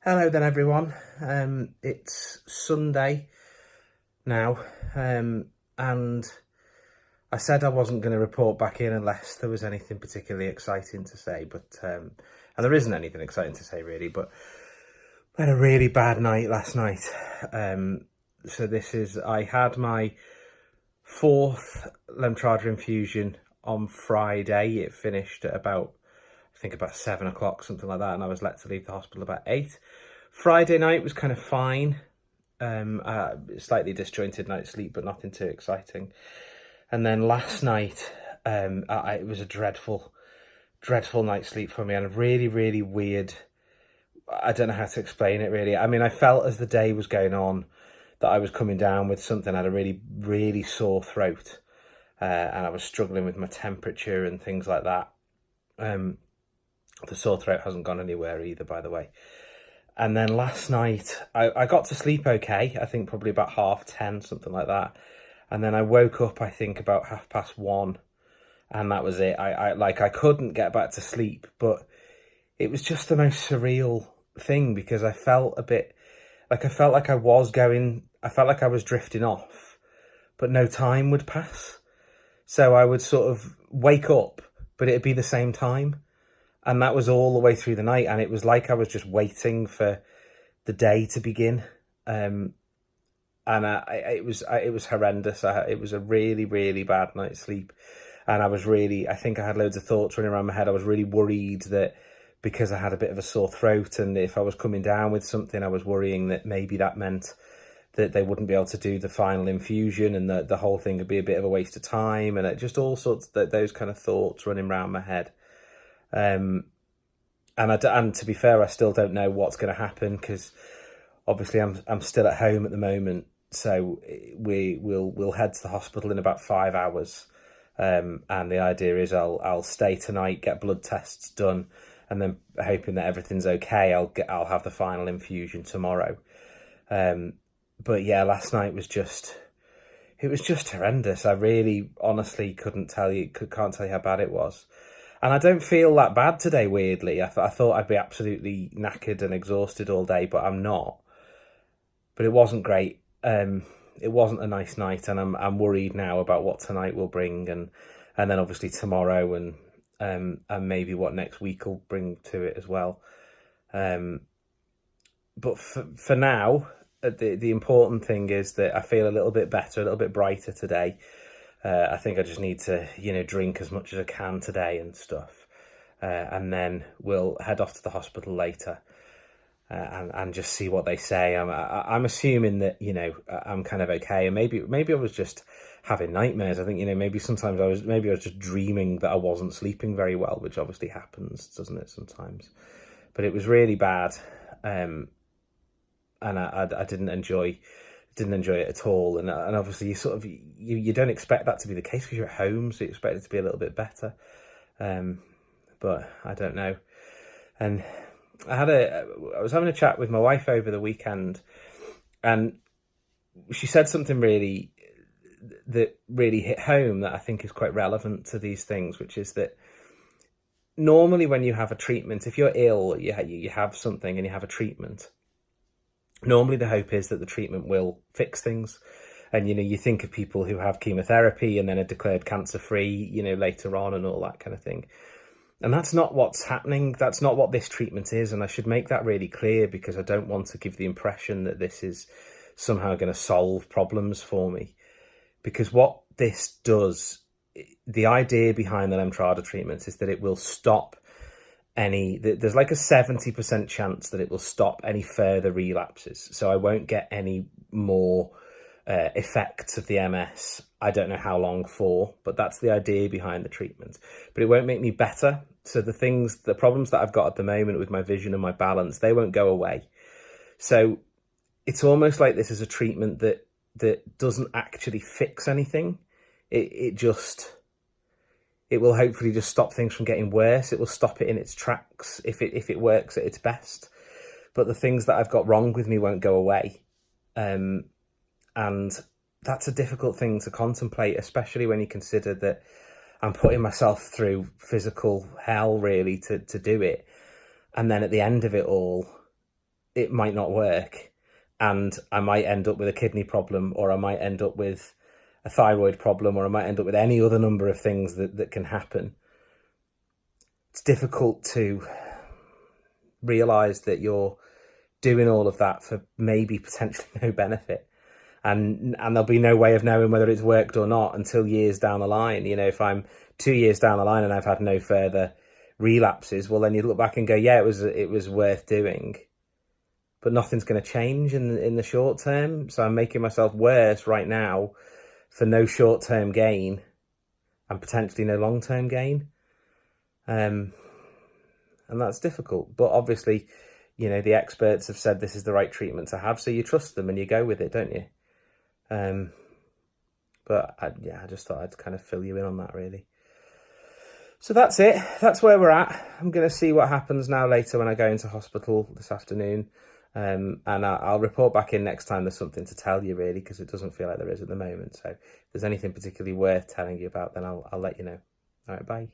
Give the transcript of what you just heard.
Hello then everyone. It's Sunday now, and I said I wasn't going to report back in unless there was anything particularly exciting to say, but and there isn't anything exciting to say really, but I had a really bad night last night. I had my fourth Lemtrada infusion on Friday. It finished at I think about 7 o'clock, something like that, and I was let to leave the hospital about 8. Friday night was kind of fine. Slightly disjointed night's sleep, but nothing too exciting. And then last night, it was a dreadful night's sleep for me, and a really, really weird. I don't know how to explain it really. I mean, I felt as the day was going on that I was coming down with something. I had a really, really sore throat, and I was struggling with my temperature and things like that. The sore throat hasn't gone anywhere either, by the way. And then last night, I got to sleep okay. I think probably about 10:30, something like that. And then I woke up, I think, about 1:30, and that was it. I couldn't get back to sleep, but it was just the most surreal thing because I felt like I was drifting off, but no time would pass. So I would sort of wake up, but it'd be the same time. And that was all the way through the night. And it was like I was just waiting for the day to begin. It was horrendous. It was a really, really bad night's sleep. And I think I had loads of thoughts running around my head. I was really worried that because I had a bit of a sore throat and if I was coming down with something, I was worrying that maybe that meant that they wouldn't be able to do the final infusion and the whole thing would be a bit of a waste of time. And it just all sorts of those kind of thoughts running around my head. And to be fair, I still don't know what's going to happen because obviously I'm still at home at the moment. So we'll head to the hospital in about 5 hours. And the idea is I'll stay tonight, get blood tests done, and then hoping that everything's okay, I'll have the final infusion tomorrow. But yeah, last night it was just horrendous. I really honestly can't tell you how bad it was. And I don't feel that bad today, weirdly. I thought I'd be absolutely knackered and exhausted all day, but I'm not. But it wasn't great. It wasn't a nice night, and I'm worried now about what tonight will bring, and then obviously tomorrow, and maybe what next week will bring to it as well. But for now, the important thing is that I feel a little bit better, a little bit brighter today. I think I just need to, drink as much as I can today and stuff. And then we'll head off to the hospital later and just see what they say. I'm assuming that, I'm kind of okay. And maybe I was just having nightmares. I think, maybe sometimes I was just dreaming that I wasn't sleeping very well, which obviously happens, doesn't it, sometimes? But it was really bad. And I didn't enjoy it at all, and obviously you don't expect that to be the case because you're at home, so you expect it to be a little bit better, but I don't know. And I was having a chat with my wife over the weekend, and she said something that really hit home that I think is quite relevant to these things, which is that normally when you have a treatment, if you're ill, you have something and you have a treatment. Normally the hope is that the treatment will fix things. And, you think of people who have chemotherapy and then are declared cancer-free, later on and all that kind of thing. And that's not what's happening. That's not what this treatment is. And I should make that really clear because I don't want to give the impression that this is somehow going to solve problems for me. Because what this does, the idea behind the Lemtrada treatment is that it will stop there's like a 70% chance that it will stop any further relapses. So I won't get any more effects of the MS. I don't know how long for, but that's the idea behind the treatment. But it won't make me better. So the problems that I've got at the moment with my vision and my balance, they won't go away. So it's almost like this is a treatment that doesn't actually fix anything. It will hopefully just stop things from getting worse. It will stop it in its tracks if it works at its best. But the things that I've got wrong with me won't go away. And that's a difficult thing to contemplate, especially when you consider that I'm putting myself through physical hell, really, to do it. And then at the end of it all, it might not work, and I might end up with a kidney problem, or I might end up with a thyroid problem, or I might end up with any other number of things that can happen. It's difficult to realise that you're doing all of that for maybe potentially no benefit. And there'll be no way of knowing whether it's worked or not until years down the line. You know, if I'm 2 years down the line and I've had no further relapses, well, then you look back and go, yeah, it was worth doing. But nothing's going to change in the short term. So I'm making myself worse right now for no short-term gain and potentially no long-term gain. And that's difficult. But obviously, you know, the experts have said this is the right treatment to have, so you trust them and you go with it, don't you? But I just thought I'd kind of fill you in on that, really. So that's it. That's where we're at. I'm going to see what happens now later when I go into hospital this afternoon. And I'll report back in next time there's something to tell you, really, because it doesn't feel like there is at the moment. So if there's anything particularly worth telling you about, then I'll let you know. All right, bye.